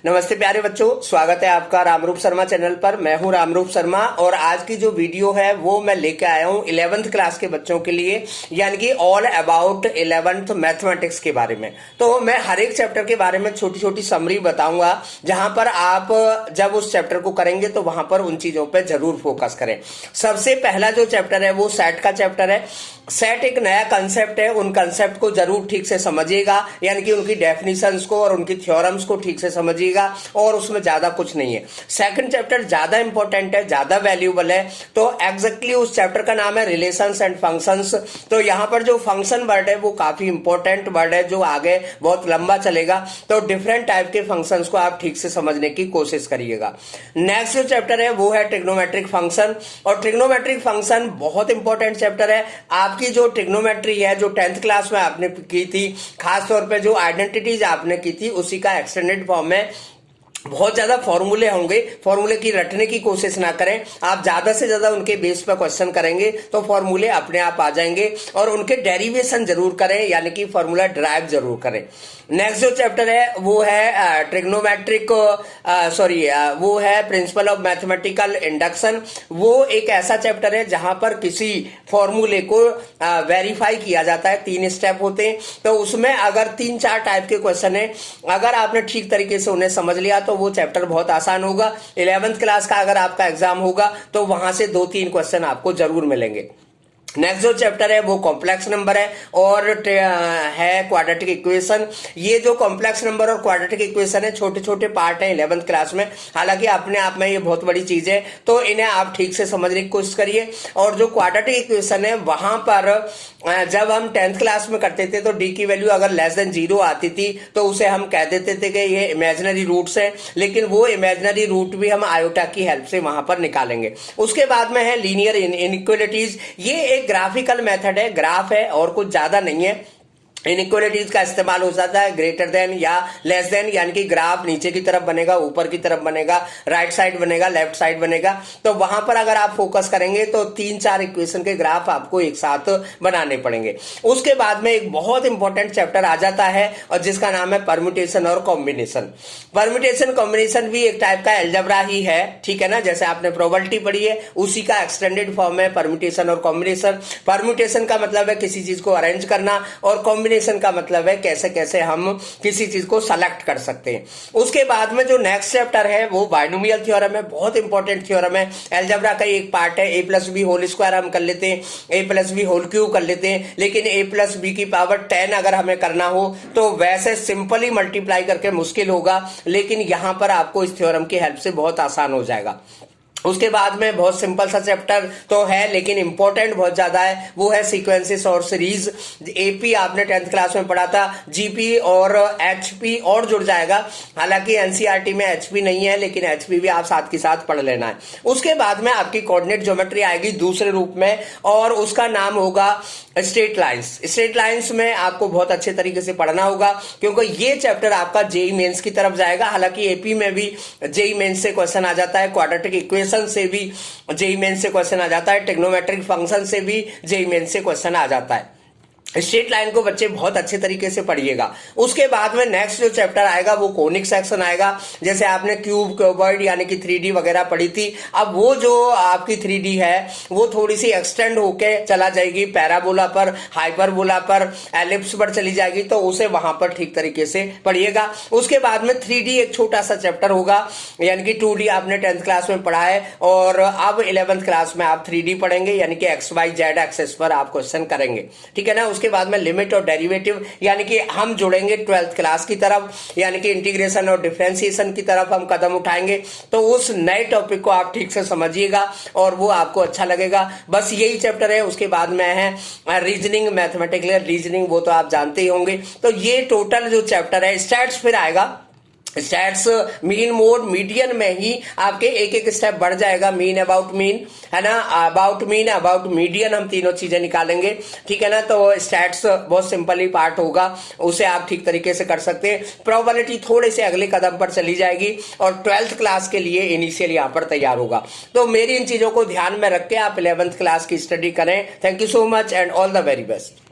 नमस्ते प्यारे बच्चों, स्वागत है आपका रामरूप शर्मा चैनल पर। मैं हूं रामरूप शर्मा और आज की जो वीडियो है वो मैं लेके आया हूं 11th क्लास के बच्चों के लिए, यानी कि ऑल अबाउट 11th मैथमेटिक्स के बारे में। तो मैं हर एक चैप्टर के बारे में छोटी छोटी समरी बताऊंगा, जहां पर आप जब उस चैप्टर को करेंगे तो वहां पर उन चीजों पर जरूर फोकस करें। सबसे पहला जो चैप्टर है वो सेट का चैप्टर है। सेट एक नया कंसेप्ट है, उन कंसेप्ट को जरूर ठीक से समझिएगा, यानी कि उनकी डेफिनेशंस को और उनकी थ्योरम्स को ठीक से समझिएगा, और उसमें ज्यादा कुछ नहीं है। सेकंड चैप्टर ज्यादा इंपॉर्टेंट है, ज्यादा वैल्यूएबल है। तो एग्जैक्टली उस चैप्टर का नाम है रिलेशंस एंड फंक्शंस। तो यहां पर जो फंक्शन वर्ड है वो काफी इंपॉर्टेंट वर्ड है, जो आगे बहुत लंबा चलेगा। तो डिफरेंट टाइप के फंक्शंस को आप ठीक से समझने की कोशिश करिएगा। नेक्स्ट जो चैप्टर है वो है ट्रिग्नोमेट्रिक फंक्शन, और ट्रिग्नोमेट्रिक फंक्शन बहुत इंपॉर्टेंट चैप्टर है। आपकी जो ट्रिग्नोमेट्री है जो 10th क्लास में आपने की थी, खासतौर पे जो आइडेंटिटीज आपने की थी, उसी का एक्सटेंडेड फॉर्म में बहुत ज्यादा फॉर्मूले होंगे। फॉर्मूले की रटने की कोशिश ना करें, आप ज्यादा से ज्यादा उनके बेस पर क्वेश्चन करेंगे तो फॉर्मूले अपने आप आ जाएंगे, और उनके डेरिवेशन जरूर करें, यानी कि फॉर्मूला ड्राइव जरूर करें। नेक्स्ट जो चैप्टर है वो है ट्रिग्नोमेट्रिक वो है प्रिंसिपल ऑफ मैथमेटिकल इंडक्शन। वो एक ऐसा चैप्टर है जहां पर किसी फॉर्मूले को वेरीफाई किया जाता है। 3 स्टेप होते हैं, तो उसमें अगर 3-4 टाइप के क्वेश्चन है, अगर आपने ठीक तरीके से उन्हें समझ लिया तो वो चैप्टर बहुत आसान होगा। 11th क्लास का अगर आपका एग्जाम होगा तो वहां से 2-3 क्वेश्चन आपको जरूर मिलेंगे। नेक्स्ट जो चैप्टर है वो कॉम्प्लेक्स नंबर है और है क्वाड्रेटिक इक्वेशन। ये जो कॉम्प्लेक्स नंबर और क्वाड्रेटिक इक्वेशन है, छोटे छोटे पार्ट हैं 11th क्लास में, हालांकि अपने आप में ये बहुत बड़ी चीज है, तो इन्हें आप ठीक से समझने की कोशिश करिए। और जो क्वाड्रेटिक इक्वेशन है वहां पर जब हम 10th क्लास में करते थे तो डी की वैल्यू अगर लेस देन 0 आती थी तो उसे हम कह देते थे कि ये इमेजिनरी रूट्स है, लेकिन वो इमेजिनरी रूट भी हम आयोटा की हेल्प से वहां पर निकालेंगे। उसके बाद में है लीनियर इनइक्वालिटीज। ये ग्राफिकल मेथड है, ग्राफ है और कुछ ज्यादा नहीं है। इनइक्वालिटीज का इस्तेमाल हो जाता है ग्रेटर देन या लेस देन, यानी कि ग्राफ नीचे की तरफ बनेगा, ऊपर की तरफ बनेगा, राइट साइड बनेगा, लेफ्ट साइड बनेगा। तो वहां पर अगर आप फोकस करेंगे तो 3-4 इक्वेशन के ग्राफ आपको एक साथ बनाने पड़ेंगे। उसके बाद में एक बहुत इंपॉर्टेंट चैप्टर आ जाता है और जिसका नाम है परम्यूटेशन और कॉम्बिनेशन। परम्यूटेशन कॉम्बिनेशन भी एक टाइप का एल्जेब्रा ही है, ठीक है ना। जैसे आपने प्रोबेबिलिटी पढ़ी है, उसी का एक्सटेंडेड फॉर्म है परम्यूटेशन और कॉम्बिनेशन। परम्यूटेशन का मतलब है किसी चीज को अरेंज करना, और कॉम्बिनेशन का मतलब है कैसे कैसे हम किसी चीज को सेलेक्ट कर सकते हैं। उसके बाद में जो नेक्स्ट चैप्टर है वो बाइनोमियल थ्योरम है, बहुत इंपॉर्टेंट थ्योरम है, अलजेब्रा का एक पार्ट है। a+b होल स्क्वायर हम कर लेते हैं, a+b होल क्यूब कर लेते हैं, लेकिन a+b की पावर 10 अगर हमें करना हो तो वैसे सिंपली मल्टीप्लाई करके मुश्किल होगा, लेकिन यहां पर आपको इस थ्योरम की हेल्प से बहुत आसान हो जाएगा। उसके बाद में बहुत सिंपल सा चैप्टर तो है, लेकिन इंपॉर्टेंट बहुत ज्यादा है, वो है सीक्वेंसेस और सीरीज। एपी आपने 10th क्लास में पढ़ा था, जीपी और एचपी और जुड़ जाएगा। हालांकि एनसीईआरटी में एचपी नहीं है, लेकिन एचपी भी आप साथ के साथ पढ़ लेना है। उसके बाद में आपकी कोऑर्डिनेट ज्योमेट्री आएगी दूसरे रूप में, और उसका नाम होगा स्ट्रेट लाइंस। स्ट्रेट लाइंस में आपको बहुत अच्छे तरीके से पढ़ना होगा, क्योंकि ये चैप्टर आपका जेई मेंस की तरफ जाएगा। हालांकि एपी में भी जेई मेंस से क्वेश्चन आ जाता है, क्वाड्रेटिक इक्वेशन से भी जेई मेंस से क्वेश्चन आ जाता है, ट्रिग्नोमेट्रिक फंक्शन से भी जेई मेंस से क्वेश्चन आ जाता है। स्ट्रेट लाइन को बच्चे बहुत अच्छे तरीके से पढ़िएगा। उसके बाद में नेक्स्ट जो चैप्टर आएगा वो कोनिक सेक्शन आएगा। जैसे आपने क्यूब, क्यूबॉइड यानी कि 3D वगैरह पढ़ी थी, अब वो जो आपकी 3D है वो थोड़ी सी एक्सटेंड होके चला जाएगी, पैराबोला पर, हाइपरबोला पर, एलिप्स पर चली जाएगी, तो उसे वहां पर ठीक तरीके से पढ़िएगा। उसके बाद में 3D एक छोटा सा चैप्टर होगा, यानी कि 2D आपने 10th क्लास में पढ़ा है, और अब 11th क्लास में आप 3D पढ़ेंगे, यानी कि XYZ एक्सेस पर आप क्वेश्चन करेंगे, ठीक है ना। उसके बाद में लिमिट और डेरिवेटिव, यानी कि हम जुड़ेंगे 12th क्लास की तरफ, यानी कि इंटीग्रेशन और डिफरेंशिएशन की तरफ हम कदम उठाएंगे। तो उस नए टॉपिक को आप ठीक से समझिएगा और वो आपको अच्छा लगेगा। बस यही चैप्टर है। उसके बाद में है रीजनिंग, मैथमेटिकल रीजनिंग, वो तो आप जानते ही होंगे। तो ये टोटल जो चैप्टर है, स्टैट्स फिर आएगा। स्टैट्स मीन, मोड, मीडियन में ही आपके एक एक स्टेप बढ़ जाएगा। मीन, अबाउट मीन, है ना, अबाउट मीन, अबाउट मीडियन, हम तीनों चीजें निकालेंगे, ठीक है ना। तो स्टैट्स बहुत सिंपल ही पार्ट होगा, उसे आप ठीक तरीके से कर सकते हैं। प्रोबेबिलिटी थोड़े से अगले कदम पर चली जाएगी, और 12th क्लास के लिए इनिशियल यहां पर तैयार होगा। तो मेरी इन चीजों को ध्यान में रख के आप 11th क्लास की स्टडी करें। Thank you so much and all the very best.